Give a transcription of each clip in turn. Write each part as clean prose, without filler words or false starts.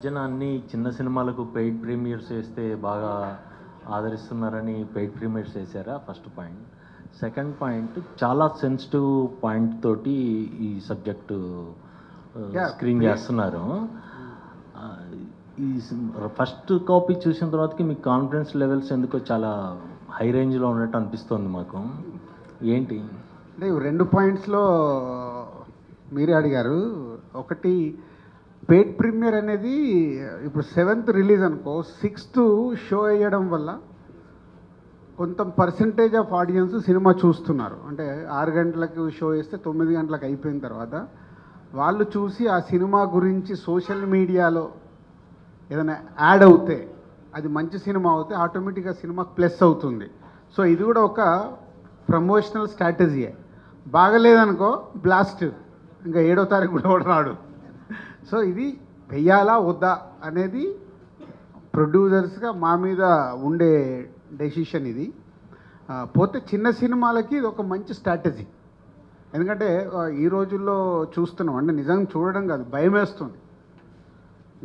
మధ్యన అన్ని చిన్న సినిమాలకు పెయిడ్ ప్రీమియర్స్ వేస్తే బాగా ఆదరిస్తున్నారని పెయిడ్ ప్రీమియర్స్ వేసారా? First point. సెకండ్ పాయింట్, చాలా సెన్సిటివ్ పాయింట్ తోటి ఈ సబ్జెక్టు స్క్రీన్ చేస్తున్నారు. ఈ ఫస్ట్ కాపీ చూసిన తర్వాతకి మీ కాన్ఫిడెన్స్ లెవెల్స్ ఎందుకో చాలా హై రేంజ్లో ఉన్నట్టు అనిపిస్తుంది మాకు. ఏంటి అంటే 2 పాయింట్స్లో మీరే అడిగారు. ఒకటి, పెయిడ్ ప్రీమియర్ అనేది ఇప్పుడు 7th రిలీజ్ అనుకో, 6th షో అయ్యడం వల్ల కొంత పర్సంటేజ్ ఆఫ్ ఆడియన్స్ సినిమా చూస్తున్నారు. అంటే 6 గంటలకు షో వేస్తే 9 గంటలకు అయిపోయిన తర్వాత వాళ్ళు చూసి ఆ సినిమా గురించి సోషల్ మీడియాలో ఏదైనా యాడ్ అవుతే, అది మంచి సినిమా అవుతే ఆటోమేటిక్గా సినిమాకి ప్లస్ అవుతుంది. సో ఇది కూడా ఒక ప్రమోషనల్ స్ట్రాటజీయే. బాగలేదనుకో బ్లాస్ట్, ఇంకా 7వ తారీఖు కూడా రాడు. సో ఇది వెయ్యాలా వద్దా అనేది ప్రొడ్యూసర్స్గా మా మీద ఉండే డెసిషన్ ఇది. పోతే చిన్న సినిమాలకి ఇది ఒక మంచి స్ట్రాటజీ. ఎందుకంటే ఈ రోజుల్లో చూస్తున్నాం, అంటే నిజంగా చూడడం కాదు, భయం వేస్తుంది.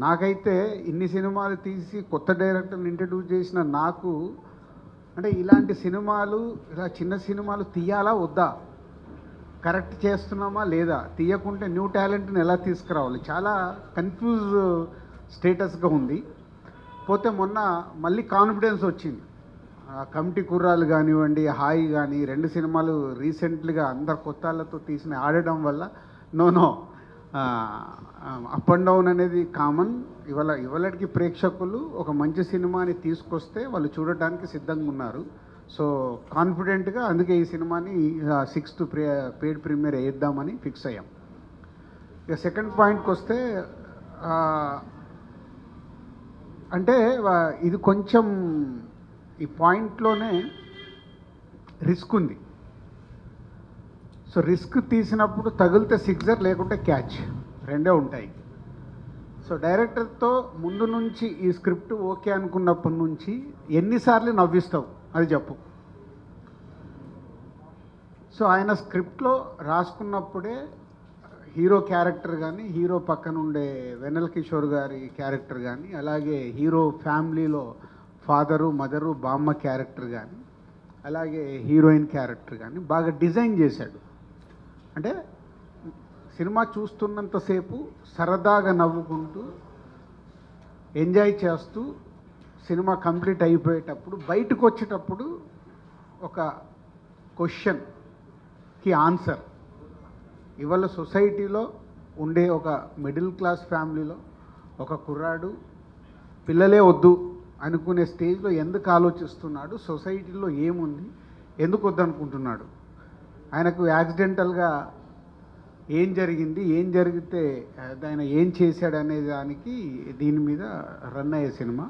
నాకైతే ఇన్ని సినిమాలు తీసి కొత్త డైరెక్టర్ని ఇంట్రడ్యూస్ చేసిన నాకు, అంటే ఇలాంటి సినిమాలు, ఇలా చిన్న సినిమాలు తీయాలా వద్దా, కరెక్ట్ చేస్తున్నామా లేదా, తీయకుంటే న్యూ టాలెంట్ని ఎలా తీసుకురావాలి, చాలా కన్ఫ్యూజ్ స్టేటస్గా ఉంది. పోతే మొన్న మళ్ళీ కాన్ఫిడెన్స్ వచ్చింది. కమిటీ కుర్రాలు కానివ్వండి, హాయి కానీ, 2 సినిమాలు రీసెంట్లీగా అందరు కొత్త వాళ్ళతో తీసిన ఆడడం వల్ల నో అప్ అండ్ డౌన్ అనేది కామన్. ఇవాళకి ప్రేక్షకులు ఒక మంచి సినిమాని తీసుకొస్తే వాళ్ళు చూడటానికి సిద్ధంగా ఉన్నారు. సో కాన్ఫిడెంట్గా అందుకే ఈ సినిమాని 6th పెయిడ్ ప్రీమియర్ వేద్దామని ఫిక్స్ అయ్యాం. ఇక సెకండ్ పాయింట్కి వస్తే, అంటే ఇది కొంచెం ఈ పాయింట్లోనే రిస్క్ ఉంది. సో రిస్క్ తీసినప్పుడు తగిలితే సిక్సర్, లేకుంటే క్యాచ్, రెండే ఉంటాయి. సో డైరెక్టర్తో ముందు నుంచి ఈ స్క్రిప్ట్ ఓకే అనుకున్నప్పటి నుంచి ఎన్నిసార్లు నవ్విస్తావు అది చెప్పు. సో ఆయన స్క్రిప్ట్లో రాసుకున్నప్పుడే హీరో క్యారెక్టర్ కానీ, హీరో పక్కన ఉండే వెన్నెల కిషోర్ గారి క్యారెక్టర్ కానీ, అలాగే హీరో ఫ్యామిలీలో ఫాదరు, మదరు, బామ్మ క్యారెక్టర్ కానీ, అలాగే హీరోయిన్ క్యారెక్టర్ కానీ బాగా డిజైన్ చేశాడు. అంటే సినిమా చూస్తున్నంతసేపు సరదాగా నవ్వుకుంటూ ఎంజాయ్ చేస్తూ సినిమా కంప్లీట్ అయిపోయేటప్పుడు బయటకు వచ్చేటప్పుడు ఒక క్వశ్చన్కి ఆన్సర్. ఇవాళ సొసైటీలో ఉండే ఒక మిడిల్ క్లాస్ ఫ్యామిలీలో ఒక కుర్రాడు పిల్లలే వద్దు అనుకునే స్టేజ్లో ఎందుకు ఆలోచిస్తున్నాడు, సొసైటీలో ఏముంది, ఎందుకు వద్దనుకుంటున్నాడు, ఆయనకు యాక్సిడెంటల్గా ఏం జరిగింది, ఏం జరిగితే ఆయన ఏం చేశాడు అనే దానికి దీని మీద రన్ అయ్యే సినిమా.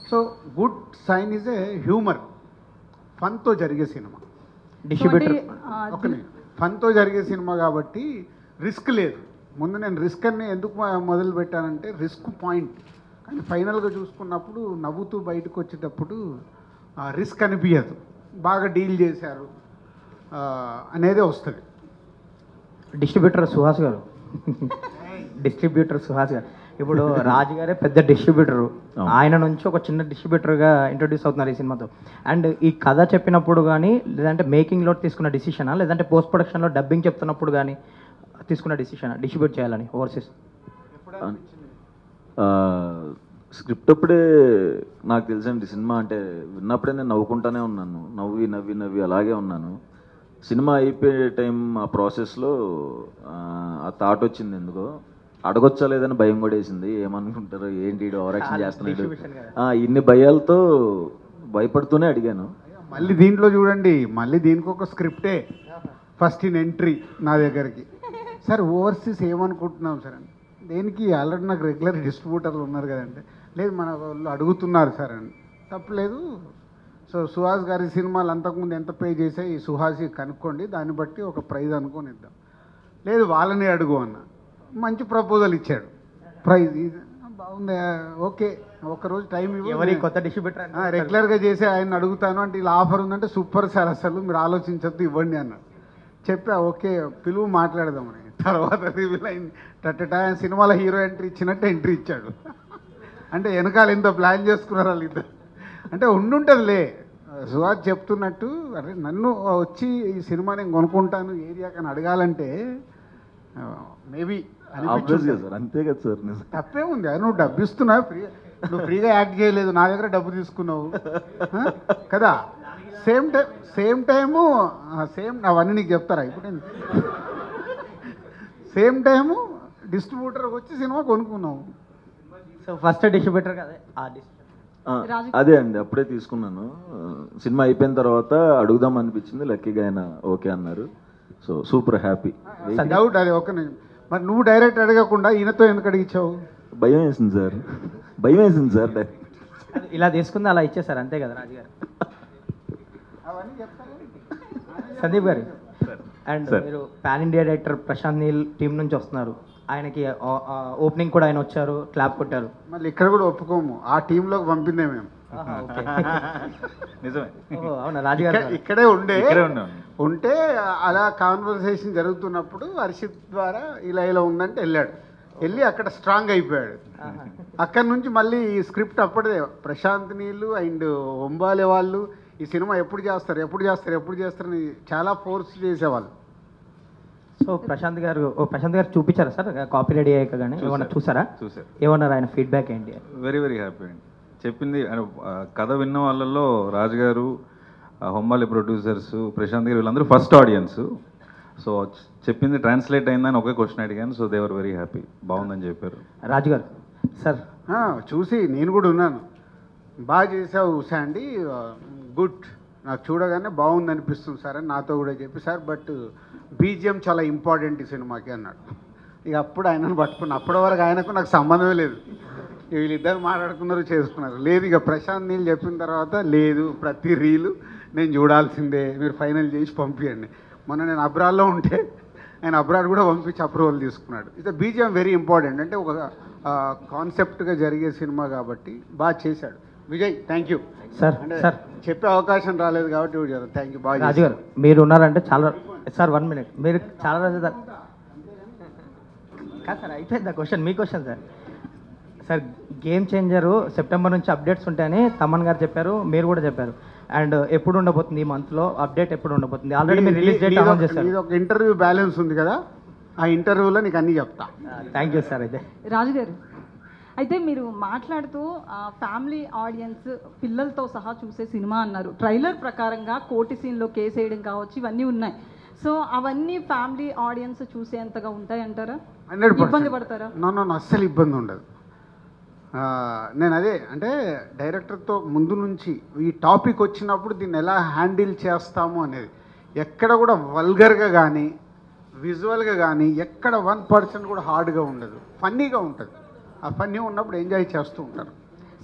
So good sign is a humour, ఫన్తో జరిగే సినిమా. డిస్ట్రిబ్యూటర్ ఓకే, ఫన్తో జరిగే సినిమా కాబట్టి రిస్క్ లేదు. ముందు నేను రిస్క్ అని ఎందుకు మొదలు పెట్టానంటే రిస్క్ పాయింట్, కానీ ఫైనల్గా చూసుకున్నప్పుడు నవ్వుతూ బయటకు వచ్చేటప్పుడు రిస్క్ అనిపించదు, బాగా డీల్ చేశారు అనేది వస్తుంది. డిస్ట్రిబ్యూటర్ సుహాస్ గారు ఇప్పుడు రాజు గారే పెద్ద డిస్ట్రిబ్యూటరు, ఆయన నుంచి ఒక చిన్న డిస్ట్రిబ్యూటర్గా ఇంట్రొడ్యూస్ అవుతున్నారు ఈ సినిమాతో. అండ్ ఈ కథ చెప్పినప్పుడు కానీ, లేదంటే మేకింగ్లో తీసుకున్న డిసిషనా, లేదంటే పోస్ట్ ప్రొడక్షన్లో డబ్బింగ్ చెప్తున్నప్పుడు కానీ తీసుకున్న డిసిషనా డిస్ట్రిబ్యూట్ చేయాలని ఓవర్సీస్? స్క్రిప్ట్ అప్పుడే నాకు తెలిసండి సినిమా అంటే విన్నప్పుడే నేను నవ్వుకుంటానే ఉన్నాను, నవ్వి నవ్వి నవ్వి అలాగే ఉన్నాను. సినిమా అయిపోయే టైం ఆ ప్రాసెస్లో ఆ థాట్ వచ్చింది, ఎందుకో అడగొచ్చా లేదని భయం కూడా వేసింది. ఏమనుకుంటారు, ఏంటి ఓవరాక్షన్ చేస్తున్నాడు, ఇన్ని భయాలతో భయపడుతూనే అడిగాను. మళ్ళీ దీంట్లో చూడండి, మళ్ళీ దీనికి ఒక స్క్రిప్టే ఫస్ట్ ఇన్ ఎంట్రీ నా దగ్గరికి. సార్ ఓవర్సీస్ ఏమనుకుంటున్నాం సార్ అని, దేనికి ఆల్రెడీ నాకు రెగ్యులర్ డిస్ట్రిబ్యూటర్లు ఉన్నారు కదంటే, లేదు మన వాళ్ళు అడుగుతున్నారు సార్ అని. తప్పలేదు. సో సుహాస్ గారి సినిమాలు అంతకుముందు ఎంత పే చేసాయి ఈ సుహాస్కి కనుక్కోండి, దాన్ని బట్టి ఒక ప్రైజ్ అనుకొని ఇద్దాం. లేదు వాళ్ళని అడుగు అన్న, మంచి ప్రపోజల్ ఇచ్చాడు, ప్రైజ్ బాగుంది, ఓకే ఒకరోజు టైం ఇవ్వండి, కొత్త డిస్ట్రిబ్యూటర్ రెగ్యులర్గా చేసే ఆయన అడుగుతాను అంటే ఇలా ఆఫర్ ఉందంటే సూపర్ సార్, అసలు మీరు ఆలోచించద్దు ఇవ్వండి అన్నాడు. చెప్పా ఓకే పిలువు మాట్లాడదామని. తర్వాత రివీల్ అయింది, సినిమాలో హీరో ఎంట్రీ ఇచ్చినట్టు ఎంట్రీ ఇచ్చాడు. అంటే వెనకాల ఎంతో ప్లాన్ చేసుకున్నారు వాళ్ళు ఇద్దరు. అంటే ఉండుంటుందిలే. సుహాస్ చెప్తున్నట్టు అరే నన్ను వచ్చి ఈ సినిమా నేను కొనుక్కుంటాను ఏరియాకి అని అడగాలంటే మేబీ Obviously సార్, అంతే కదా సార్. నిజం. తప్పే ఉంది. అది నువ్వు డబ్బు ఇస్తున్నావు, నువ్వు ఫ్రీగా యాక్ట్ చేయలేదు, నా దగ్గర డబ్బు తీసుకున్నావు కదా. సేమ్ టైము అవన్నీ నీకు చెప్తారా ఇప్పుడు? సేమ్ టైము డిస్ట్రిబ్యూటర్ వచ్చి సినిమా కొనుక్కున్నావు. సో ఫస్ట్ డిస్ట్రిబ్యూటర్ కదా ఆ అదే అండి, అప్పుడే తీసుకున్నాను. సినిమా అయిపోయిన తర్వాత అడుగుదాం అనిపించింది, లక్కీగా ఆయన ఓకే అన్నారు. So super happy. డౌట్ అది ఒక మరి నువ్వు డైరెక్ట్ అడగకుండా ఈయనతో ఎందుకు అడిగించావు? భయం వేసింది సార్. ఇలా తీసుకుంది అలా ఇచ్చేసారు అంతే కదా రాజుగారు. సందీప్ గారు, అండ్ మీరు pan India director Prashanth Neel team నుంచి వస్తున్నారు. ఆయనకి ఓపెనింగ్ కూడా ఆయన వచ్చారు, క్లాప్ కొట్టారు. మళ్ళీ ఇక్కడ కూడా ఒప్పుకోము, ఆ టీంలోకి పంపిందే మేము. నిజమే. అవునా రాజుగారు? ఇక్కడే ఉంటే అలా కాన్వర్సేషన్ జరుగుతున్నప్పుడు హర్షిత్ ద్వారా ఇలా ఉందంటే వెళ్ళి అక్కడ స్ట్రాంగ్ అయిపోయాడు. అక్కడ నుంచి మళ్ళీ ఈ స్క్రిప్ట్ అప్పటిదే ప్రశాంత్ నీళ్ళు అండ్ ఒంబాలే వాళ్ళు ఈ సినిమా ఎప్పుడు చేస్తారని చాలా ఫోర్స్ చేసేవాళ్ళు. సో ప్రశాంత్ గారు చూపించారా సార్ కాపీ రెడీ అయ్యాక? కానీ ఏమన్నా చూసారు. ఏమన్నారు ఆయన ఫీడ్బ్యాక్ ఏంటి? వెరీ వెరీ హ్యాపీ అండి. చెప్పింది కథ విన్న వాళ్ళల్లో రాజుగారు, హొమ్మాలి ప్రొడ్యూసర్స్, ప్రశాంత్ గారు వీళ్ళందరూ ఫస్ట్ ఆడియన్స్. సో చెప్పింది ట్రాన్స్లేట్ అయిందని ఒకే క్వశ్చన్ అడిగాను. So they were very happy, బాగుందని చెప్పారు. రాజుగారు సార్ చూసి నేను కూడా ఉన్నాను. బాగా చేసావు శాండీ, గుడ్, నాకు చూడగానే బాగుంది అనిపిస్తుంది సార్ అని నాతో కూడా చెప్పి, సార్ బట్ బీజిఎం చాలా ఇంపార్టెంట్ ఈ సినిమాకి అన్నాడు. ఇక అప్పుడు ఆయనను పట్టుకున్నా. అప్పటి వరకు ఆయనకు నాకు సంబంధమే లేదు. వీళ్ళిద్దరు మాట్లాడుకున్నారు, చేసుకున్నారు. లేదు ఇక ప్రశాంత్ నీళ్ళు చెప్పిన తర్వాత లేదు, ప్రతి రీలు నేను చూడాల్సిందే, మీరు ఫైనల్ చేసి పంపించండి. మొన్న నేను అబ్రాడ్లో ఉంటే ఆయన అబ్రాడ్ కూడా పంపించి అప్రూవల్ తీసుకున్నాడు. ఇది బీజిఎం వెరీ ఇంపార్టెంట్. అంటే ఒక కాన్సెప్ట్గా జరిగే సినిమా కాబట్టి బాగా చేశాడు Vijay. Thank you sir. Sir చెప్పే అవకాశం రాలేదు కాబట్టి థ్యాంక్ యూ. బాగా రాజు గారు మీరు ఉన్నారంటే చాలా సార్ 1 minute మీరు చాలా రోజులు కాదు సార్, అయిపోయింది ఆ క్వశ్చన్. మీ question sir game changer September నుంచి అప్డేట్స్ ఉంటాయని తమన్ గారు చెప్పారు, మీరు కూడా చెప్పారు. అండ్ ఎప్పుడు ఉండబోతుంది ఈ మంత్లో అప్డేట్ ఎప్పుడు ఉండబోతుంది? ఆల్రెడీ మీరు రిలీజ్ డేట్ అనౌన్స్ చేశారు. ఇది ఒక ఇంటర్వ్యూ బ్యాలెన్స్ ఉంది కదా, ఆ ఇంటర్వ్యూలో నీకు అన్నీ చెప్తా. Thank you sir. అయితే రాజుగారు, అయితే మీరు మాట్లాడుతూ ఫ్యామిలీ ఆడియన్స్ పిల్లలతో సహా చూసే సినిమా అన్నారు. ట్రైలర్ ప్రకారంగా కోర్టు సీన్లో కేసు వేయడం కావచ్చు, ఇవన్నీ ఉన్నాయి. సో అవన్నీ ఫ్యామిలీ ఆడియన్స్ చూసేంతగా ఉంటాయి అంటారా? 100% ఇబ్బంది పడతారా? నో అస్సలు ఇబ్బంది ఉండదు. నేను అదే అంటే డైరెక్టర్తో ముందు నుంచి ఈ టాపిక్ వచ్చినప్పుడు దీన్ని ఎలా హ్యాండిల్ చేస్తాము అనేది ఎక్కడ కూడా వల్గర్గా కానీ విజువల్గా కానీ ఎక్కడ 1% కూడా హార్డ్గా ఉండదు, ఫన్నీగా ఉంటుంది. ఆ ఫన్నీ ఉన్నప్పుడు ఎంజాయ్ చేస్తూ ఉంటారు.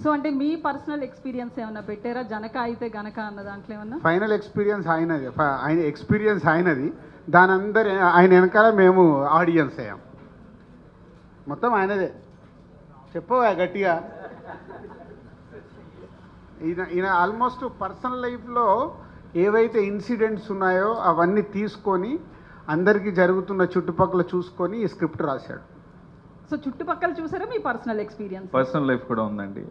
సో అంటే మీ పర్సనల్ ఎక్స్పీరియన్స్ ఏమన్నా పెట్టారా? జనక అయితే గనక అన్న దాంట్లో ఏమన్నా? ఫైనల్ ఎక్స్పీరియన్స్ ఆయనది. దాని అందరు ఆయన వెనకాల మేము ఆడియన్స్ అయ్యాం. మొత్తం ఆయనదే. చెప్పవా గట్టిగా. ఈయన ఆల్మోస్ట్ పర్సనల్ లైఫ్లో ఏవైతే ఇన్సిడెంట్స్ ఉన్నాయో అవన్నీ తీసుకొని అందరికీ జరుగుతున్న చుట్టుపక్కల చూసుకొని ఈ స్క్రిప్ట్ రాశాడు. సో చుట్టుపక్కల చూసారా మీ పర్సనల్ ఎక్స్పీరియన్స్? పర్సనల్ లైఫ్ కూడా ఉందండి.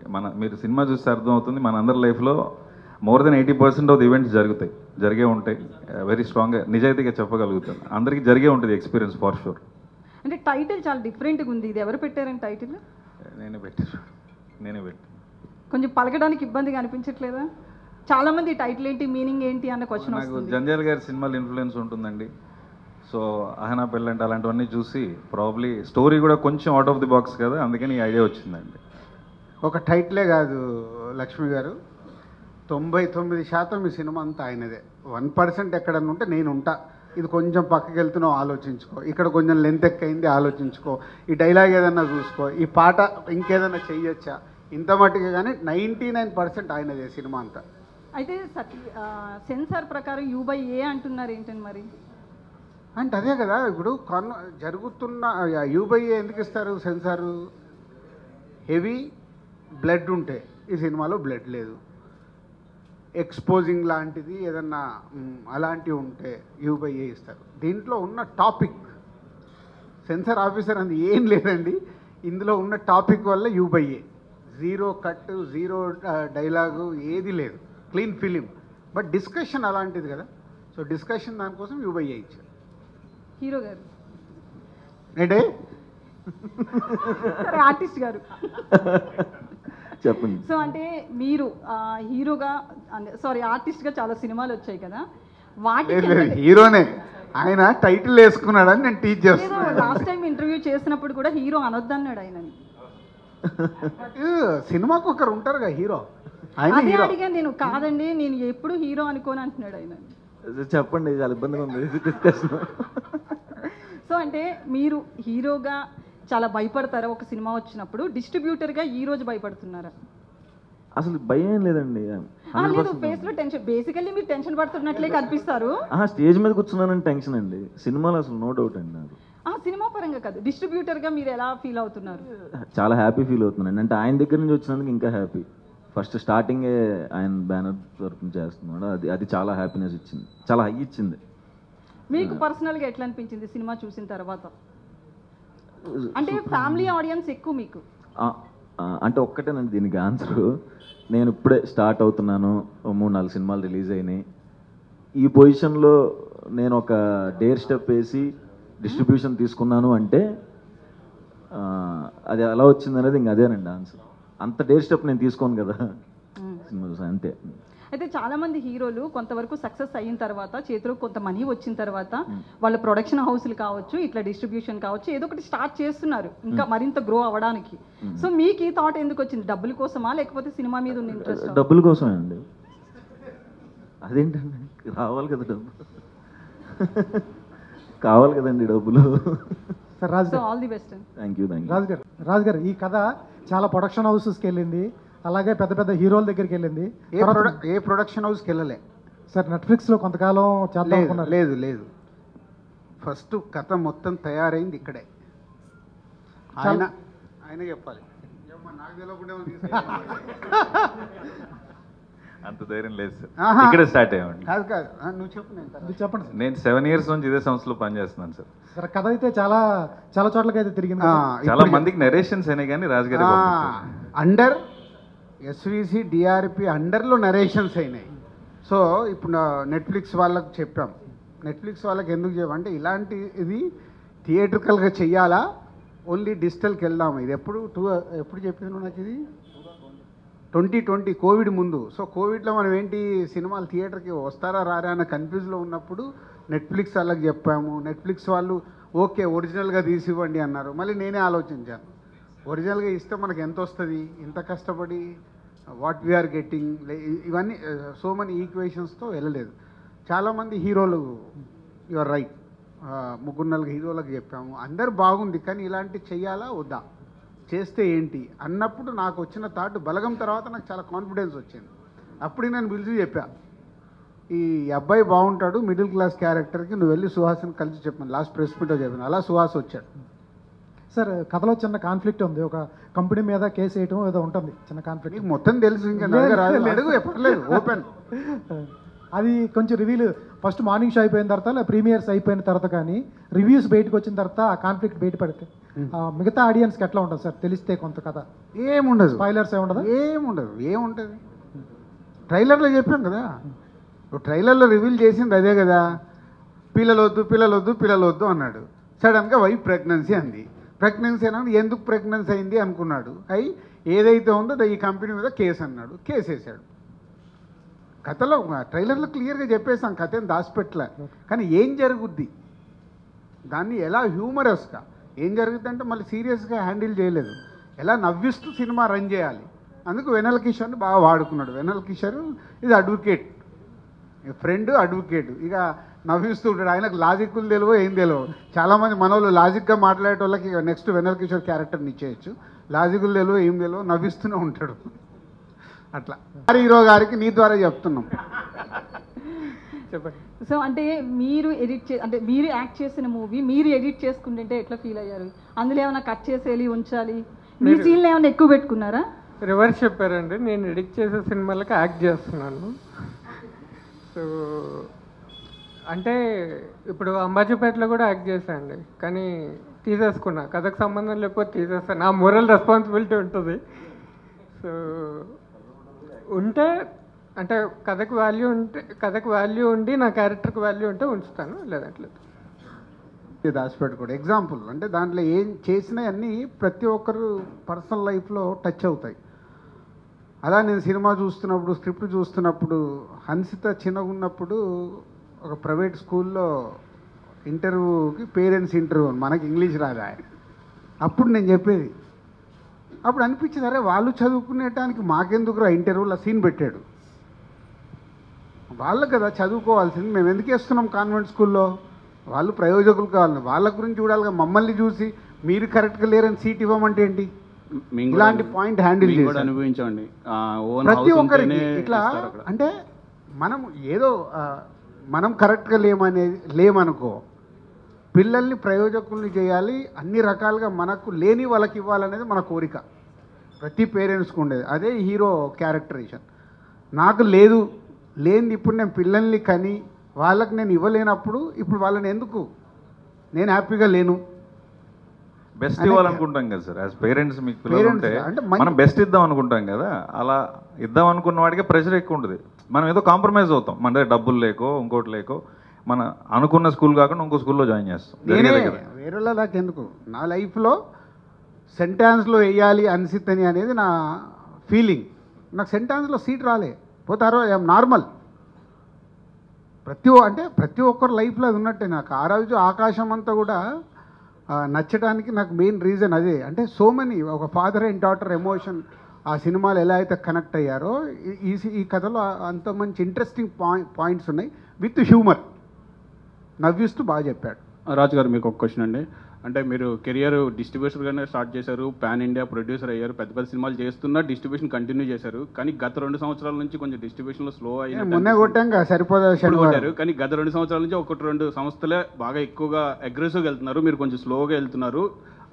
మీరు సినిమా చూస్తే అర్థమవుతుంది, మన అందరి లైఫ్లో more than 80% of the events జరిగే ఉంటాయి. వెరీ స్ట్రాంగ్గా నిజాయితీగా చెప్పగలుగుతాను, అందరికీ జరిగే ఉంటుంది ఎక్స్పీరియన్స్ ఫర్ షూర్. అంటే టైటిల్ చాలా డిఫరెంట్గా ఉంది. ఇది ఎవరు పెట్టారండి టైటిల్? నేనే పెట్టి కొంచెం పలకడానికి ఇబ్బందిగా అనిపించట్లేదా? చాలా మంది టైటిల్ ఏంటి, మీనింగ్ ఏంటి అన్న క్వశ్చన్ నాకు వస్తుంది. జంజాల్ గారి సినిమాలు ఇన్ఫ్లుయెన్స్ ఉంటుందండి. సో అహనా పెళ్ళంటే అలాంటివన్నీ చూసి ప్రాబ్లీ స్టోరీ కూడా కొంచెం అవుట్ ఆఫ్ ది బాక్స్ కదా, అందుకని ఈ ఐడియా వచ్చిందండి. ఒక టైటిలే కాదు లక్ష్మి గారు, 99% ఈ సినిమా అంతా ఆయనదే. 1% ఎక్కడన్నా ఉంటే నేను ఉంటా. ఇది కొంచెం పక్కకి వెళ్తున్నావు ఆలోచించుకో, ఇక్కడ కొంచెం లెంత్ ఎక్కువైంది ఆలోచించుకో, ఈ డైలాగ్ ఏదన్నా చూసుకో, ఈ పాట ఇంకేదన్నా చెయ్యొచ్చా, ఇంత మట్టుగా. కానీ 99% ఆయనదే సినిమా అంతా. అయితే సెన్సార్ ప్రకారం U/A అంటున్నారు ఏంటండి మరి? అంటే అదే కదా ఇప్పుడు జరుగుతున్న U/A ఎందుకు ఇస్తారు సెన్సారు? హెవీ బ్లడ్ ఉంటే, ఈ సినిమాలో బ్లడ్ లేదు. ఎక్స్పోజింగ్ లాంటిది ఏదన్నా అలాంటివి ఉంటే U/A ఇస్తారు. దీంట్లో ఉన్న టాపిక్ సెన్సార్ ఆఫీసర్ అది ఏం లేదండి, ఇందులో ఉన్న టాపిక్ వల్ల U/A zero cut, zero dialogue ఏది లేదు, క్లీన్ ఫిలిం. బట్ డిస్కషన్ అలాంటిది కదా, సో డిస్కషన్ దానికోసం యూబయ్య ఇచ్చారు. హీరో గారు, ఏంటే సరే ఆర్టిస్ట్ గారు, చెప్పండి. సో అంటే మీరు హీరోగా సారీ ఆర్టిస్ట్గా చాలా సినిమాలు వచ్చాయి కదా, వాటికి లేదు హీరోనే, ఆయన టైటిల్ వేసుకున్నాడని నేను టీచ్ చేస్తున్నాను. లాస్ట్ టైం ఇంటర్వ్యూ చేసినప్పుడు కూడా హీరో అనొద్దన్నాడు ఆయనని. సినిమాకు ఒకరు ఉంటారుగా హీరో, ఆయన అదే హీరో. అడిగాను నేను, కాదండి నేను ఎప్పుడు హీరో అనుకోని అంటున్నాడు ఆయన. చెప్పండి, చాలా ఇబ్బందిగా ఉంది డిస్కషన్. సో అంటే మీరు హీరోగా చాలా భయపడతారా ఒక సినిమా వచ్చినప్పుడు, డిస్ట్రిబ్యూటర్గా ఈ రోజు భయపడుతున్నారా? అసలు భయం ఏం లేదండి. లేదు, ఫేస్ లో టెన్షన్, బేసికల్లీ మీరు టెన్షన్ పడుతున్నట్లే కనిపిస్తారు. స్టేజ్ మీద కూర్చున్నానని టెన్షన్ అండి, సినిమాలో అసలు నో డౌట్ అండి. నాకు సినిమా పరంగా కాదు, డిస్ట్రిబ్యూటర్గా మీరు ఎలా ఫీల్ అవుతున్నారు? చాలా హ్యాపీ ఫీల్ అవుతున్నాను. అంటే ఆయన దగ్గర నుంచి వచ్చినందుకు ఇంకా హ్యాపీ. ఫస్ట్ స్టార్టింగే ఆయన బ్యానర్ తరపున చేస్తున్నాడు, అది చాలా హ్యాపీనెస్ ఇచ్చింది, చాలా హై ఇచ్చింది. మీకు పర్సనల్గా ఎట్లా అనిపించింది సినిమా చూసిన తర్వాత? అంటే ఫ్యామిలీ ఆడియన్స్ ఎక్కువ మీకు. అంటే ఒక్కటేనండి దీనికి ఆన్సరు. నేను ఇప్పుడే స్టార్ట్ అవుతున్నాను, 3-4 సినిమాలు రిలీజ్ అయినాయి. ఈ పొజిషన్లో నేను ఒక డేర్ స్టెప్ వేసి డిస్ట్రిబ్యూషన్ తీసుకున్నాను అంటే అది ఎలా వచ్చింది అనేది ఇంక అదేనండి ఆన్సర్. అంత డేర్ స్టెప్ నేను తీసుకోను కదా సినిమా, అంతే. అయితే చాలా మంది హీరోలు కొంతవరకు సక్సెస్ అయిన తర్వాత, చేతిలో కొంత మనీ వచ్చిన తర్వాత, వాళ్ళ ప్రొడక్షన్ హౌస్లు కావచ్చు, ఇట్లా డిస్ట్రిబ్యూషన్ కావచ్చు, ఏదో ఒకటి స్టార్ట్ చేస్తున్నారు ఇంకా మరింత గ్రో అవ్వడానికి. సో మీకు ఈ థాట్ ఎందుకు వచ్చింది? డబ్బుల కోసమా లేకపోతే సినిమా మీద ఉన్న ఇంట్రెస్ట్? డబ్బుల కోసమే అండి. అదేంటండి, రావాలి కదా డబ్బు, కావాలి కదండి డబ్బులు. సార్ రాజు గారు, all the best. Thank you. Raju గారు ఈ కథ చాలా ప్రొడక్షన్ హౌసెస్కి వెళ్ళింది, అలాగే పెద్ద పెద్ద హీరోల దగ్గరికి వెళ్ళింది. ఏ ప్రొడక్షన్ హౌస్కి వెళ్ళలే సార్, నెట్ఫ్లిక్స్లో కొంతకాలం చేద్దాం అనుకున్నారు. లేదు లేదు, ఫస్ట్ కథ మొత్తం తయారైంది ఇక్కడే. ఆయన చెప్పాలి, నాకు తెలియకుండా అంత ధైర్యం లేదు సార్, ఇక్కడే స్టార్ట్ అయ్యామండి. కాదు కాదు, నువ్వు చెప్పు. మీరు చెప్పండి సార్. నేను 7 years నుంచి ఇదే సంస్థలో పనిచేస్తున్నాను సార్. సార్ కథ అయితే చాలా చాలా చోట్లకి అయితే తిరిగింది కదా. చాలా మందికి నరేషన్స్ అయినాయి కానీ రాజుగారి అండర్ ఎస్విసి డిఆర్పి అండర్లో నరేషన్స్ అయినాయి. సో ఇప్పుడు నెట్ఫ్లిక్స్ వాళ్ళకి చెప్పాం, నెట్ఫ్లిక్స్ వాళ్ళకి ఎందుకు చెప్పామంటే ఇలాంటి ఇది థియేట్రికల్గా చెయ్యాలా, ఓన్లీ డిజిటల్కి వెళ్దాము. ఇది ఎప్పుడు చెప్పాను నాకు, ఇది 2020 కోవిడ్ ముందు. సో కోవిడ్లో మనం ఏంటి సినిమాలు థియేటర్కి వస్తారా రారా అన్న కన్ఫ్యూజ్లో ఉన్నప్పుడు నెట్ఫ్లిక్స్ వాళ్ళకి చెప్పాము. నెట్ఫ్లిక్స్ వాళ్ళు ఓకే ఒరిజినల్గా తీసివ్వండి అన్నారు. మళ్ళీ నేనే ఆలోచించాను, ఒరిజినల్గా ఇస్తే మనకు ఎంత వస్తుంది, ఇంత కష్టపడి వాట్ వీఆర్ గెట్టింగ్, ఇవన్నీ సో మెనీ ఈక్వేషన్స్తో వెళ్ళలేదు. చాలామంది హీరోలు, యువర్ రైట్, 3-4 హీరోలకు చెప్పాము, అందరు బాగుంది కానీ ఇలాంటి చెయ్యాలా వద్దా, చేస్తే ఏంటి అన్నప్పుడు నాకు వచ్చిన థాట్ బలగం తర్వాత నాకు చాలా కాన్ఫిడెన్స్ వచ్చింది. అప్పుడు నేను పిలిచి చెప్పా, ఈ అబ్బాయి బాగుంటాడు, మిడిల్ క్లాస్ క్యారెక్టర్కి, నువ్వు వెళ్ళి సుహాస్ని కలిసి చెప్పాను, లాస్ట్ ప్రెస్ మీట్లో చెప్పాను. అలా సుహాస్ వచ్చాడు. సార్ కథలో చిన్న కాన్ఫ్లిక్ట్ ఉంది, ఒక కంపెనీ మీద కేసు వేయటం ఏదో ఉంటుంది, చిన్న కాన్ఫ్లిక్ట్. నీకు మొత్తం తెలుసు, ఇంకా అడుగు, ఎప్పట్లేదు ఓపెన్. అది కొంచెం రివ్యూలు ఫస్ట్ మార్నింగ్ షో అయిపోయిన తర్వాత, లేదా ప్రీమియర్స్ అయిపోయిన తర్వాత కానీ రివ్యూస్ బయటకు వచ్చిన తర్వాత ఆ కాన్ఫ్లిక్ట్ బయట పడితే మిగతా ఆడియన్స్కి ఎట్లా ఉంటుంది సార్? తెలిస్తే కొంత కథ ఏముండదు, స్పాయిలర్స్ ఏముండదు, ఏముంటుంది. ట్రైలర్లో చెప్పాం కదా, ట్రైలర్లో రివీల్ చేసింది అదే కదా, పిల్లలొద్దు అన్నాడు. సడన్గా వైఫ్ ప్రెగ్నెన్సీ అంది. ప్రెగ్నెన్సీ అన్నాడు, ఎందుకు ప్రెగ్నెన్సీ అయింది అనుకున్నాడు. ఏదైతే ఉందో ఈ కంపెనీ మీద కేసు అన్నాడు, కేసు వేసాడు. కథలో ట్రైలర్లో క్లియర్గా చెప్పేసాం, కథ ఏం దాచిపెట్టలే. కానీ ఏం జరుగుద్ది, దాన్ని ఎలా హ్యూమరస్గా ఏం జరుగుద్దంటే మళ్ళీ సీరియస్గా హ్యాండిల్ చేయలేదు, ఎలా నవ్విస్తూ సినిమా రన్ చేయాలి. అందుకు వెన్నెల కిషోర్ని బాగా వాడుకున్నాడు. వెన్నెల కిషోర్ ఇది అడ్వకేట్, ఫ్రెండ్ అడ్వకేట్, ఇక నవ్విస్తూ ఉంటాడు. ఆయనకు లాజిక్లు తెలియవు, ఏం తెలియవు. చాలామంది మనోళ్ళు లాజిక్గా మాట్లాడే వాళ్ళకి నెక్స్ట్ వెన్నెల కిషోర్ క్యారెక్టర్ని ఇచ్చేయచ్చు. లాజిక్లు తెలియవు, ఏం తెలియవు, నవ్విస్తూనే ఉంటాడు. అట్లా హీరో గారికి నీ ద్వారా చెప్తున్నాం. చెప్పండి. సో అంటే మీరు మీరు యాక్ట్ చేసిన మూవీ మీరు ఎడిట్ చేసుకుంటుంటే ఎట్లా ఫీల్ అయ్యారు? అందులో ఏమైనా కట్ చేసేయాలి, ఉంచాలి, మీ సీన్లు ఏమైనా ఎక్కువ పెట్టుకున్నారా? రివర్స్ చెప్పారండి, నేను ఎడిట్ చేసే సినిమాలకి యాక్ట్ చేస్తున్నాను. సో అంటే ఇప్పుడు అంబాజీపేటలో కూడా యాక్ట్ చేశానండి, కానీ తీసేసుకున్నా, కథకు సంబంధం లేకపోతే తీసేస్తాను, నా మోరల్ రెస్పాన్సిబిలిటీ ఉంటుంది. సో ఉంటే అంటే కథకు వాల్యూ ఉండి నా క్యారెక్టర్కి వాల్యూ ఉంటే ఉంచుతాను, లేదంటలేదు. దాచిపెట్టుకోడు ఎగ్జాంపుల్ అంటే దాంట్లో ఏం చేసినవన్నీ ప్రతి ఒక్కరు పర్సనల్ లైఫ్లో టచ్ అవుతాయి. అలా నేను సినిమా చూస్తున్నప్పుడు, స్క్రిప్ట్ చూస్తున్నప్పుడు, హన్సిత చిన్నగా ఉన్నప్పుడు ఒక ప్రైవేట్ స్కూల్లో ఇంటర్వ్యూకి పేరెంట్స్ ఇంటర్వ్యూ, మనకి ఇంగ్లీష్ రాదా, అప్పుడు నేను చెప్పేది, అప్పుడు అనిపించింది అరే వాళ్ళు చదువుకునేటానికి మాకెందుకురా ఇంటర్వ్యూలో సీన్ పెట్టాడు, వాళ్ళకు కదా చదువుకోవాల్సింది, మేము ఎందుకు వేస్తున్నాం కాన్వెంట్ స్కూల్లో, వాళ్ళు ప్రయోజకులు కావాలి, వాళ్ళ గురించి చూడాలిగా, మమ్మల్ని చూసి మీరు కరెక్ట్గా లేరని సీట్ ఇవ్వమంటే ఏంటి, ఇలాంటి పాయింట్ హ్యాండిల్ చేసి అనుభవించండి. ప్రతి ఒక్కరికి ఇట్లా అంటే మనం ఏదో మనం కరెక్ట్గా లేమనుకో, పిల్లల్ని ప్రయోజకుల్ని చేయాలి, అన్ని రకాలుగా మనకు లేని వాళ్ళకి ఇవ్వాలనేది మన కోరిక, ప్రతి పేరెంట్స్కి ఉండేది. అదే హీరో క్యారెక్టరేషన్. నాకు లేనిది ఇప్పుడు నేను పిల్లల్ని కని వాళ్ళకి నేను ఇవ్వలేనప్పుడు ఇప్పుడు వాళ్ళని ఎందుకు, నేను హ్యాపీగా లేను. బెస్ట్ ఇవ్వాలనుకుంటాం కదా సార్, యాజ్ పేరెంట్స్ మీకు పిల్లలు ఉంటే మనం బెస్ట్ ఇద్దాం అనుకుంటాం కదా, అలా ఇద్దాం అనుకున్న వాడికి ప్రెషర్ ఎక్కువ ఉంటుంది. మనం ఏదో కాంప్రమైజ్ అవుతాం, మన దగ్గర డబ్బులు లేకో ఇంకోటి లేకో, మన అనుకున్న స్కూల్ కాకుండా ఇంకో స్కూల్లో జాయిన్ చేస్తాం. వేరేలా నాకెందుకు, నా లైఫ్లో సెంటాన్స్లో వేయాలి హన్సిత్ అని అనేది నా ఫీలింగ్. నాకు సెంటాన్స్లో సీట్ రాలే, పోతారో ఐఎమ్ నార్మల్. ప్రతి ఒక్కరు లైఫ్లో అది ఉన్నట్టే. నాకు ఆ రోజు ఆకాశం అంతా కూడా నచ్చడానికి నాకు మెయిన్ రీజన్ అదే. అంటే సో మెనీ, ఒక ఫాదర్ అండ్ డాటర్ ఎమోషన్ ఆ సినిమాలు ఎలా అయితే కనెక్ట్ అయ్యారో ఈ కథలో అంత మంచి ఇంట్రెస్టింగ్ పాయింట్స్ ఉన్నాయి, విత్ హ్యూమర్, నవ్విస్తూ బాగా చెప్పాడు. రాజు గారు మీకు ఒక క్వశ్చన్ అండి. అంటే మీరు కెరియర్ డిస్ట్రిబ్యూటర్గానే స్టార్ట్ చేశారు, పాన్ ఇండియా ప్రొడ్యూసర్ అయ్యారు, పెద్ద పెద్ద సినిమాలు చేస్తున్నా డిస్ట్రిబ్యూషన్ కంటిన్యూ చేశారు. కానీ గత 2 సంవత్సరాల నుంచి కొంచెం డిస్ట్రిబ్యూషన్లో స్లో అయిపోయారు. కానీ గత 2 సంవత్సరాల నుంచి 1-2 సంస్థలే బాగా ఎక్కువగా అగ్రెసివ్గా వెళ్తున్నారు, మీరు కొంచెం స్లోగా వెళ్తున్నారు.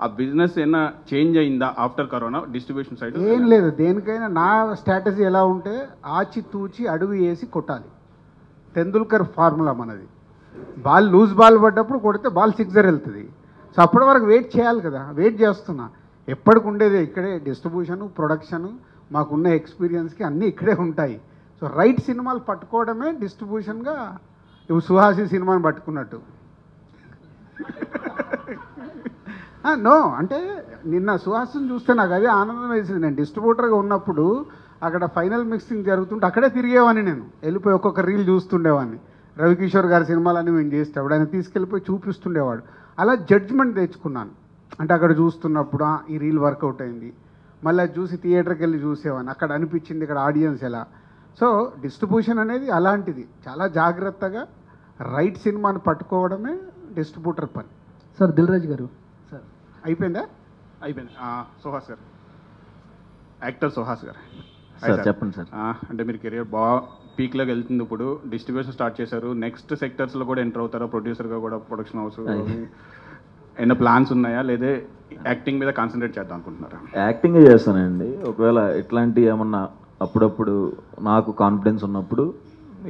ఆ బిజినెస్ ఏమైనా చేంజ్ అయిందా ఆఫ్టర్ కరోనా డిస్ట్రిబ్యూషన్ సైడ్? ఏం లేదు, దేనికైనా నా స్ట్రాటజీ ఎలా ఉంటే ఆచి తూచి అడుగు వేసి కొట్టాలి. తెందుల్కర్ ఫార్ములా మనది. లూజ్ బాల్ పడ్డప్పుడు కొడితే బాల్ సిక్సర్ వెళ్తుంది. సో అప్పటి వరకు వెయిట్ చేయాలి కదా, వెయిట్ చేస్తున్నా. ఎప్పటికి ఉండేది ఇక్కడే డిస్ట్రిబ్యూషను, ప్రొడక్షను, మాకున్న ఎక్స్పీరియన్స్కి అన్నీ ఇక్కడే ఉంటాయి. సో రైట్ సినిమాలు పట్టుకోవడమే డిస్ట్రిబ్యూషన్గా. ఇవి సుహాసి సినిమాని పట్టుకున్నట్టు. నో అంటే నిన్న సుహాసిని చూస్తే నాకు అదే ఆనందం వేసింది. నేను డిస్ట్రిబ్యూటర్గా ఉన్నప్పుడు అక్కడ ఫైనల్ మిక్సింగ్ జరుగుతుంటే అక్కడే తిరిగేవాడిని, నేను వెళ్ళిపోయి ఒక్కొక్క రీల్ చూస్తుండేవాడిని. రవికిషోర్ గారి సినిమాలన్నీ మేము చేసేటప్పుడు ఆయన తీసుకెళ్ళిపోయి చూపిస్తుండేవాడు. అలా జడ్జ్మెంట్ తెచ్చుకున్నాను. అంటే అక్కడ చూస్తున్నప్పుడు ఈ రీల్ వర్కౌట్ అయింది, మళ్ళీ చూసి థియేటర్కి వెళ్ళి చూసేవాడిని, అక్కడ అనిపించింది ఇక్కడ ఆడియన్స్ ఎలా. సో డిస్ట్రిబ్యూషన్ అనేది అలాంటిది, చాలా జాగ్రత్తగా రైట్ సినిమాని పట్టుకోవడమే డిస్ట్రిబ్యూటర్ పని. సార్ దిల్రాజ్ గారు, సార్ అయిపోయిందా? అయిపోయింది. సుహాస్ గారు, యాక్టర్ సుహాస్ గారు సార్ చెప్పండి సార్. అంటే మీరు కెరియర్ బాగా పీక్లోకి వెళ్తుంది, ఇప్పుడు డిస్ట్రిబ్యూషన్ స్టార్ట్ చేశారు, నెక్స్ట్ సెక్టర్స్లో కూడా ఎంటర్ అవుతారా? ప్రొడ్యూసర్గా కూడా, ప్రొడక్షన్ హౌస్ ఏమైనా ప్లాన్స్ ఉన్నాయా, లేదా యాక్టింగ్ మీద కాన్సన్ట్రేట్ చేద్దాం అనుకుంటున్నారా? యాక్టింగ్ చేస్తానండి. ఒకవేళ ఇట్లాంటి ఏమన్నా అప్పుడప్పుడు నాకు కాన్ఫిడెన్స్ ఉన్నప్పుడు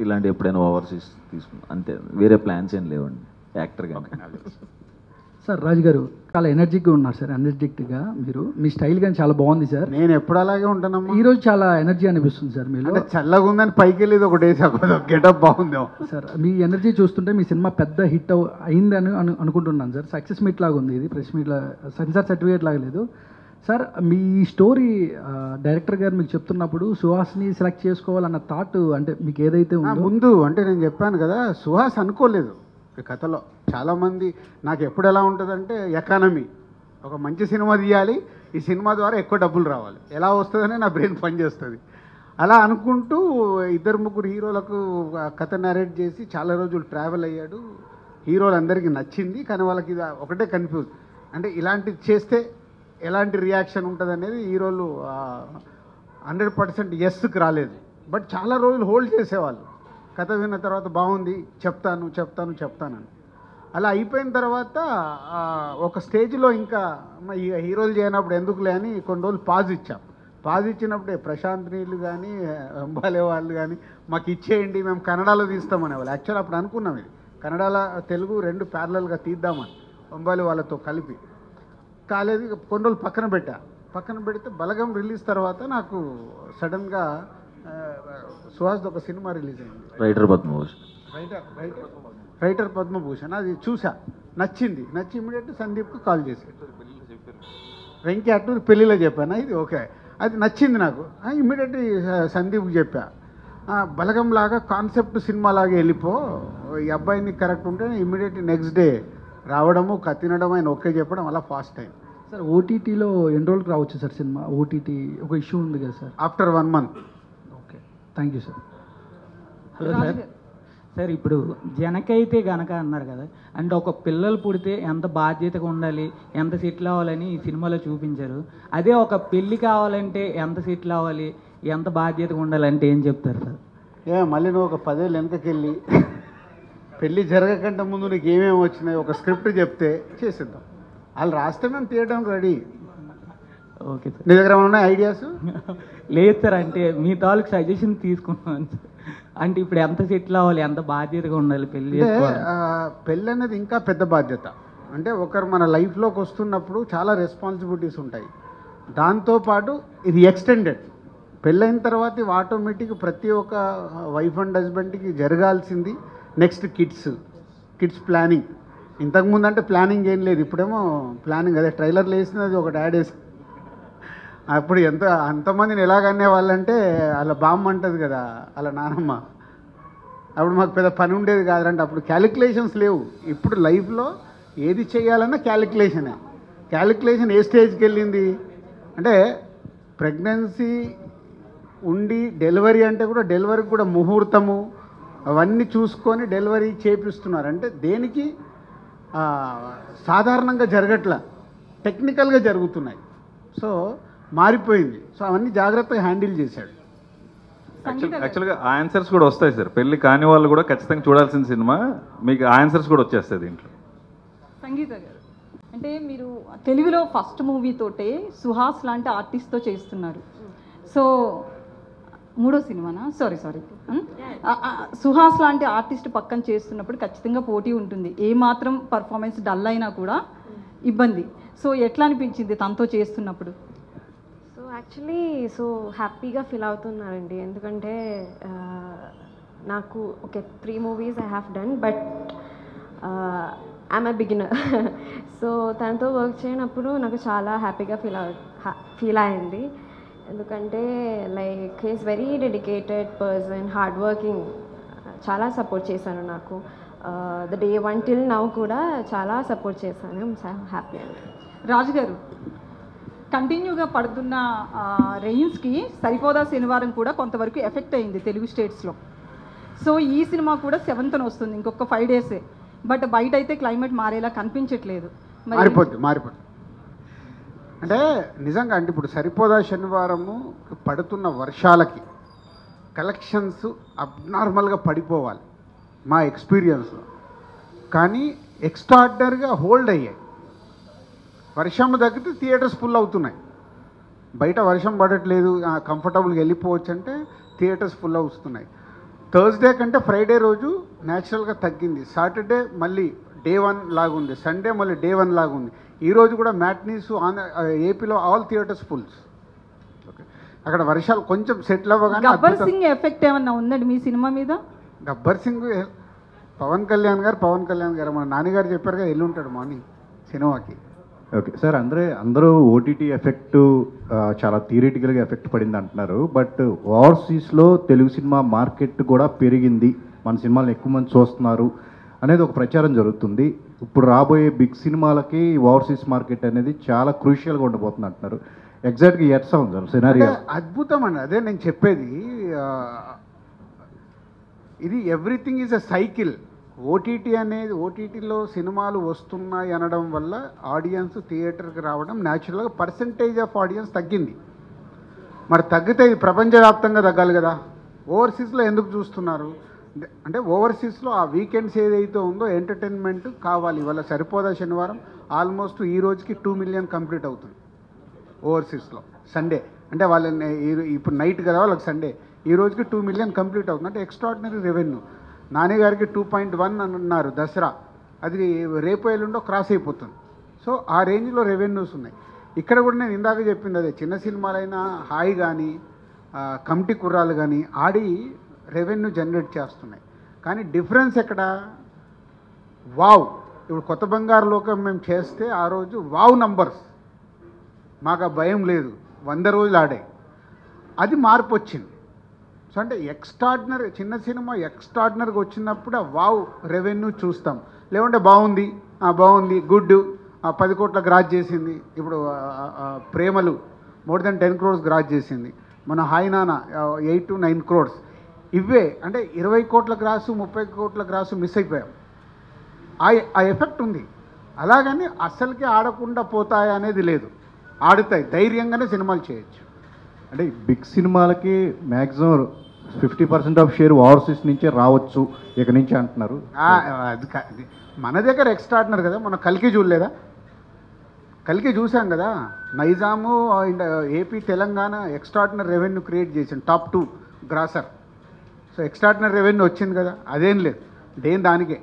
ఇలాంటి ఎప్పుడైనా ఓవర్సీస్ తీసుకున్నాను, అంతే. వేరే ప్లాన్స్ ఏం లేవండి యాక్టర్గా. సార్ రాజు గారు చాలా ఎనర్జిక్గా ఉన్నారు సార్, ఎనర్జెటిక్గా మీరు, మీ స్టైల్ కానీ చాలా బాగుంది సార్. నేను ఎప్పుడు అలాగే ఉంటానమ్మా. ఈరోజు చాలా ఎనర్జీ అనిపిస్తుంది సార్ మీలో. చల్లగా ఉందని పైకి వెళ్ళేది ఒకటే గెటప్ బాగుంది సార్. మీ ఎనర్జీ చూస్తుంటే మీ సినిమా పెద్ద హిట్ అయిందని అనుకుంటున్నాను సార్. సక్సెస్ మీట్ లాగా ఉంది ఇది, ప్రెస్ మీట్ సెన్సార్ సర్టిఫికేట్ లాగా లేదు సార్. మీ స్టోరీ డైరెక్టర్ గారు మీకు చెప్తున్నప్పుడు సుహాస్ని సెలెక్ట్ చేసుకోవాలన్న థాట్ అంటే మీకు ఏదైతే ఉందో ముందు, అంటే నేను చెప్పాను కదా, సుహాస్ అనుకోలేదు ఈ కథలో. చాలామంది నాకు ఎప్పుడు ఎలా ఉంటుందంటే ఎకానమీ, ఒక మంచి సినిమా తీయాలి, ఈ సినిమా ద్వారా ఎక్కువ డబ్బులు రావాలి, ఎలా వస్తుందని నా బ్రెయిన్ పనిచేస్తుంది. అలా అనుకుంటూ 2-3 హీరోలకు కథ నరేట్ చేసి చాలా రోజులు ట్రావెల్ అయ్యాడు. హీరోలందరికీ నచ్చింది, కానీ వాళ్ళకి ఇది ఒకటే కన్ఫ్యూజ్, అంటే ఇలాంటిది చేస్తే ఎలాంటి రియాక్షన్ ఉంటుంది అనేది హీరోలు 100% ఎస్కి రాలేదు. బట్ చాలా రోజులు హోల్డ్ చేసేవాళ్ళు. కథ విన్న తర్వాత బాగుంది, చెప్తానని. అలా అయిపోయిన తర్వాత ఒక స్టేజ్లో ఇంకా హీరోలు చేయనప్పుడు ఎందుకులే అని కొన్ని రోజులు పాజ్ ఇచ్చాం. పాజ్ ఇచ్చినప్పుడే ప్రశాంత్ నీళ్ళు కానీ అంబాలే వాళ్ళు కానీ మాకు ఇచ్చేయండి, మేము కన్నడలో తీస్తామనేవాళ్ళు. యాక్చువల్ అప్పుడు అనుకున్నాం ఇది కన్నడలో తెలుగు 2 ప్యారలల్గా తీద్దామని అంబాలి వాళ్ళతో కలిపి. కాలేదు, కొన్ని రోజులు పక్కన పెట్టా. పక్కన పెడితే బలగం రిలీజ్ తర్వాత నాకు సడన్గా సుహాస్ది ఒక సినిమా రిలీజ్ అయింది, రైటర్ పద్మభూషణ్. రైటర్ పద్మభూషణ్. అది చూసా, నచ్చి ఇమీడియట్ సందీప్కి కాల్ చేశాను. వెంకీ అట్టూరి పెళ్ళిలో చెప్పాను, ఇది ఓకే, అది నచ్చింది నాకు. ఇమీడియట్ సందీప్కి చెప్పా, బలగం లాగా కాన్సెప్ట్ సినిమా లాగా వెళ్ళిపో, ఈ అబ్బాయిని కరెక్ట్ ఉంటే ఇమీడియట్ నెక్స్ట్ డే రావడము తినడం ఆయన ఓకే చెప్పడం అలా ఫాస్ట్ టైం. సార్ ఓటీటీలో ఎన్ని రోజులకు రావచ్చు సార్ సినిమా? ఓటీటీ ఒక ఇష్యూ ఉంది కదా sir. After 1 month. Okay, thank you sir. Hello sir. Sir ఇప్పుడు జనకైతే గనక అన్నారు కదా, అంటే ఒక పిల్లలు పుడితే ఎంత బాధ్యతగా ఉండాలి, ఎంత సెటిల్ అవ్వాలని ఈ సినిమాలో చూపించారు. అదే ఒక పెళ్ళి కావాలంటే ఎంత సెటిల్ అవ్వాలి, ఎంత బాధ్యతగా ఉండాలంటే ఏం చెప్తారు సార్? మళ్ళీ నువ్వు ఒక 10 ఏళ్ళు వెనకకెళ్ళి పెళ్ళి జరగకంటే ముందు నీకు ఏమేమి వచ్చినాయి ఒక స్క్రిప్ట్ చెప్తే చేసేద్దాం. వాళ్ళు రాస్తే మేము తీయడానికి రెడీ. Okay sir. నీ దగ్గర ఉన్నాయి ఐడియాస్? లేదు సార్, అంటే మీ తాలూకు సజెషన్ తీసుకున్నాను సార్. అంటే ఇప్పుడు ఎంత సెటిల్ అవ్వాలి, ఎంత బాధ్యతగా ఉండాలి పెళ్ళి పెళ్ళి అనేది ఇంకా పెద్ద బాధ్యత. అంటే ఒకరు మన లైఫ్లోకి వస్తున్నప్పుడు చాలా రెస్పాన్సిబిలిటీస్ ఉంటాయి. దాంతోపాటు ఇది ఎక్స్టెండెడ్. పెళ్ళైన తర్వాత ఇవి ఆటోమేటిక్ ప్రతి ఒక్క వైఫ్ అండ్ హస్బెండ్కి జరగాల్సింది. Next kids planning. ఇంతకుముందు అంటే ప్లానింగ్ ఏం లేదు, ఇప్పుడేమో ప్లానింగ్. అదే ట్రైలర్లు వేసినది ఒక డాడ్ వేసి, అప్పుడు అంతమందిని ఎలాగనే వాళ్ళంటే అలా బామ్మ అంటుంది కదా అలా నానమ్మ. అప్పుడు మాకు పెద్ద పని ఉండేది కాదంటే, అప్పుడు క్యాలిక్యులేషన్స్ లేవు. ఇప్పుడు లైఫ్లో ఏది చేయాలన్నా క్యాలిక్యులేషనే. క్యాలిక్యులేషన్ ఏ స్టేజ్కి వెళ్ళింది అంటే, ప్రెగ్నెన్సీ ఉండి డెలివరీ అంటే కూడా డెలివరీకి కూడా ముహూర్తము అవన్నీ చూసుకొని డెలివరీ చేపిస్తున్నారు. అంటే దేనికి సాధారణంగా జరగట్లా, టెక్నికల్గా జరుగుతున్నాయి. సో మారిపోయింది. సో అవన్నీ జాగ్రత్తగా హ్యాండిల్ చేశాడు. యాక్చువల్గా ఆన్సర్స్ కూడా వస్తాయి సార్. పెళ్లి కాని వాళ్ళు కూడా ఖచ్చితంగా చూడాల్సిన సినిమా, మీకు ఆన్సర్స్ కూడా వచ్చేస్తాయి దీంట్లో. సంగీత గారు, అంటే మీరు తెలుగులో ఫస్ట్ మూవీతోటే సుహాస్ లాంటి ఆర్టిస్ట్తో చేస్తున్నారు. సో మూడో సినిమానా? సారీ సుహాస్ లాంటి ఆర్టిస్ట్ పక్కన చేస్తున్నప్పుడు ఖచ్చితంగా పోటీ ఉంటుంది. ఏ మాత్రం పర్ఫార్మెన్స్ డల్ అయినా కూడా ఇబ్బంది. సో ఎట్లా అనిపించింది తనతో చేస్తున్నప్పుడు? యాక్చువల్లీ హ్యాపీగా ఫీల్ అవుతున్నానండి. ఎందుకంటే నాకు 3 movies I have done, but I'm a beginner. So తనతో వర్క్ చేయనప్పుడు నాకు చాలా హ్యాపీగా ఫీల్ అయింది. ఎందుకంటే like he's very dedicated person, hard working. చాలా సపోర్ట్ చేశాను నాకు. ద డే 1 till now కూడా చాలా సపోర్ట్ చేశాను. హ్యాపీ అండి. రాజు గారు, కంటిన్యూగా పడుతున్న రెయిన్స్కి సరిపోదా శనివారం కూడా కొంతవరకు ఎఫెక్ట్ అయింది తెలుగు స్టేట్స్లో. సో ఈ సినిమా కూడా 7th వస్తుంది, ఇంకొక 5 days. బట్ బయట అయితే క్లైమేట్ మారేలా కనిపించట్లేదు. మారిపోద్ది. అంటే నిజంగా అంటే ఇప్పుడు సరిపోదా శనివారము పడుతున్న వర్షాలకి కలెక్షన్స్ అబ్నార్మల్గా పడిపోవాలి మా ఎక్స్పీరియన్స్లో. కానీ ఎక్స్ట్రాడినరీగా హోల్డ్ అయ్యాయి. వర్షం తగ్గితే థియేటర్స్ ఫుల్ అవుతున్నాయి. బయట వర్షం పడట్లేదు, కంఫర్టబుల్గా వెళ్ళిపోవచ్చు అంటే థియేటర్స్ ఫుల్ అవుతున్నాయి. థర్స్డే కంటే ఫ్రైడే రోజు న్యాచురల్గా తగ్గింది. సాటర్డే మళ్ళీ డే 1 లాగుంది, సండే మళ్ళీ డే 1 లాగుంది. ఈరోజు కూడా మ్యాట్నీస్ ఏపీలో ఆల్ థియేటర్స్ ఫుల్స్. ఓకే, అక్కడ వర్షాలు కొంచెం సెటిల్ అవ్వగానే. గబ్బర్ సింగ్ ఎఫెక్ట్ ఏమన్నా ఉందండి మీ సినిమా మీద? గబ్బర్ సింగ్ పవన్ కళ్యాణ్ గారు మన నాన్నగారు చెప్పారు కదా, వెళ్ళి ఉంటాడు మార్నింగ్ సినిమాకి. ఓకే సార్, అందరూ ఓటీటీ ఎఫెక్ట్ చాలా థియరిటికల్గా ఎఫెక్ట్ పడింది అంటున్నారు. బట్ ఓవర్సీస్లో తెలుగు సినిమా మార్కెట్ కూడా పెరిగింది, మన సినిమాలను ఎక్కువ మంది చూస్తున్నారు అనేది ఒక ప్రచారం జరుగుతుంది. ఇప్పుడు రాబోయే బిగ్ సినిమాలకి ఓవర్సీస్ మార్కెట్ అనేది చాలా క్రూషియల్గా ఉండబోతుంది అంటున్నారు. ఎగ్జాక్ట్గా ఎట్లా ఉంది సార్ సినారియో? అద్భుతం అండి, అదే నేను చెప్పేది. ఇది ఎవ్రీథింగ్ ఈజ్ అ సైకిల్. ఓటీటీలో సినిమాలు వస్తున్నాయి అనడం వల్ల ఆడియన్స్ థియేటర్కి రావడం, న్యాచురల్గా పర్సంటేజ్ ఆఫ్ ఆడియన్స్ తగ్గింది. మరి తగ్గితే ఇది ప్రపంచవ్యాప్తంగా తగ్గాలి కదా. ఓవర్సీస్లో ఎందుకు చూస్తున్నారు అంటే, ఓవర్సీస్లో ఆ వీకెండ్స్ ఏదైతే ఉందో ఎంటర్టైన్మెంట్ కావాలి. ఇవాళ సరిపోదా శనివారం ఆల్మోస్ట్ ఈ రోజుకి 2 million కంప్లీట్ అవుతుంది ఓవర్సీస్లో. సండే అంటే వాళ్ళని ఇప్పుడు నైట్ కదా వాళ్ళకి సండే, ఈ రోజుకి 2 million కంప్లీట్ అవుతుంది. అంటే ఎక్స్ట్రాడినరీ రెవెన్యూ. నాన్నగారికి 2.1 అని అన్నారు దసరా, అది రేపు ఎల్లుండో క్రాస్ అయిపోతుంది. సో ఆ రేంజ్లో రెవెన్యూస్ ఉన్నాయి. ఇక్కడ కూడా నేను ఇందాక చెప్పింది అదే, చిన్న సినిమాలైనా హాయ్ కానీ కమిటీ కుర్రాలు కానీ ఆడి రెవెన్యూ జనరేట్ చేస్తున్నాయి. కానీ డిఫరెన్స్ ఎక్కడ? వావ్, ఇప్పుడు కొత్త బంగారు లోకం మేము చేస్తే ఆ రోజు వావ్ నంబర్స్, మాకు ఆ భయం లేదు, 100 రోజులు ఆడాయి. అది మార్పు వచ్చింది. సో అంటే ఎక్స్ట్రాడినరీ, చిన్న సినిమా ఎక్స్ట్రాడినరీగా వచ్చినప్పుడు ఆ వావ్ రెవెన్యూ చూస్తాం. లేకుంటే బాగుంది, బాగుంది, గుడ్, 10 కోట్ల గ్రాస్ చేసింది. ఇప్పుడు ప్రేమలు మోర్ దెన్ 10 crores గ్రాస్ చేసింది. మన హాయ్ నాన్న 8 to 9 crores. ఇవే అంటే 20 కోట్ల గ్రాసు, 30 కోట్ల గ్రాసు మిస్ అయిపోయాం. ఆ ఎఫెక్ట్ ఉంది. అలాగని అస్సలకి ఆడకుండా పోతాయి అనేది లేదు, ఆడుతాయి, ధైర్యంగానే సినిమాలు చేయొచ్చు. అంటే బిగ్ సినిమాలకి మ్యాక్సిమం 50% ఆఫ్ షేర్ ఓవర్సీస్ నుంచే రావచ్చు ఇక నుంచి అంటున్నారు. అది మన దగ్గర ఎక్స్ట్రాడినరీ కదా. మన కల్కి చూడలేదా? కల్కి చూసాం కదా. Nizam AP Telangana extraordinary revenue create చేసింది, top 2 grosser. So extraordinary revenue వచ్చింది కదా, అదేం లేదు, దానికే.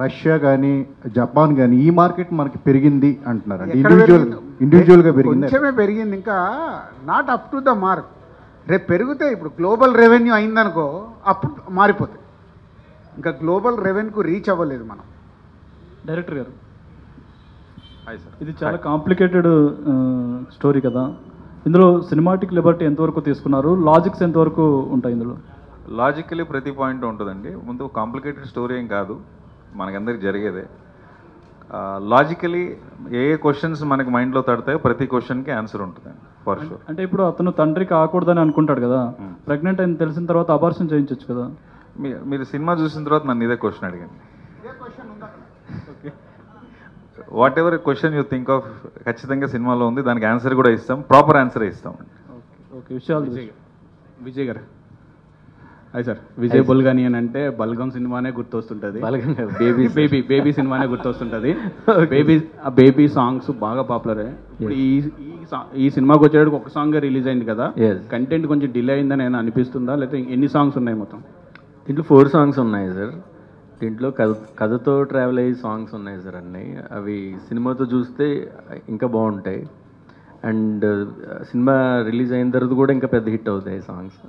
రష్యా కానీ జపాన్ కానీ ఈ మార్కెట్ మనకి పెరిగింది అంటున్నారు. ఇండివిజువల్గా పెరిగింది, కొంచెమే పెరిగింది, ఇంకా not up to the mark. రేపు పెరిగితే ఇప్పుడు గ్లోబల్ రెవెన్యూ అయిందనుకో, అప్పుడు మారిపోతాయి. ఇంకా గ్లోబల్ రెవెన్యూకు రీచ్ అవ్వలేదు మనం. డైరెక్టర్ గారు, ఇది చాలా కాంప్లికేటెడ్ స్టోరీ కదా. ఇందులో సినిమాటిక్ లిబర్టీ ఎంతవరకు తీసుకున్నారు, లాజిక్స్ ఎంతవరకు ఉంటాయి ఇందులో? లాజికలీ ప్రతి పాయింట్ ఉంటుందండి. ముందు కాంప్లికేటెడ్ స్టోరీ ఏం కాదు, మనకందరికి జరిగేదే. లాజికలీ ఏ క్వశ్చన్స్ మనకి మైండ్లో తడతాయో ప్రతి క్వశ్చన్కి ఆన్సర్ ఉంటుందండి, ఫర్ షూర్. అంటే ఇప్పుడు అతను తండ్రి కాకూడదని అనుకుంటాడు కదా, ప్రెగ్నెంట్ అని తెలిసిన తర్వాత అబార్షన్ చేయించవచ్చు కదా. మీరు సినిమా చూసిన తర్వాత నన్ను ఇదే క్వశ్చన్ అడిగండి. Whatever question you think of ఖచ్చితంగా సినిమాలో ఉంది, దానికి ఆన్సర్ కూడా ఇస్తాం, ప్రాపర్ ఆన్సర్ ఇస్తాం. ఓకే, విషయాలు విజయ్ గారు. అదే సార్, విజయ్ బుల్గని అని అంటే బల్గం సినిమానే గుర్తొస్తుంటుంది, బేబీ సినిమానే గుర్తొస్తుంటుంది. బేబీ సాంగ్స్ బాగా పాపులర్. ఇప్పుడు ఈ సినిమాకి వచ్చేటప్పుడు ఒక సాంగ్ రిలీజ్ అయింది కదా, కంటెంట్ కొంచెం డిలే అయిందని నేను అనిపిస్తుందా, లేకపోతే ఎన్ని సాంగ్స్ ఉన్నాయి మొత్తం? దీంట్లో 4 songs ఉన్నాయి సార్. దీంట్లో కథతో ట్రావెల్ అయ్యే సాంగ్స్ ఉన్నాయి సార్ అన్నీ. అవి సినిమాతో చూస్తే ఇంకా బాగుంటాయి. అండ్ సినిమా రిలీజ్ అయిన తర్వాత కూడా ఇంకా పెద్ద హిట్ అవుతాయి సాంగ్స్.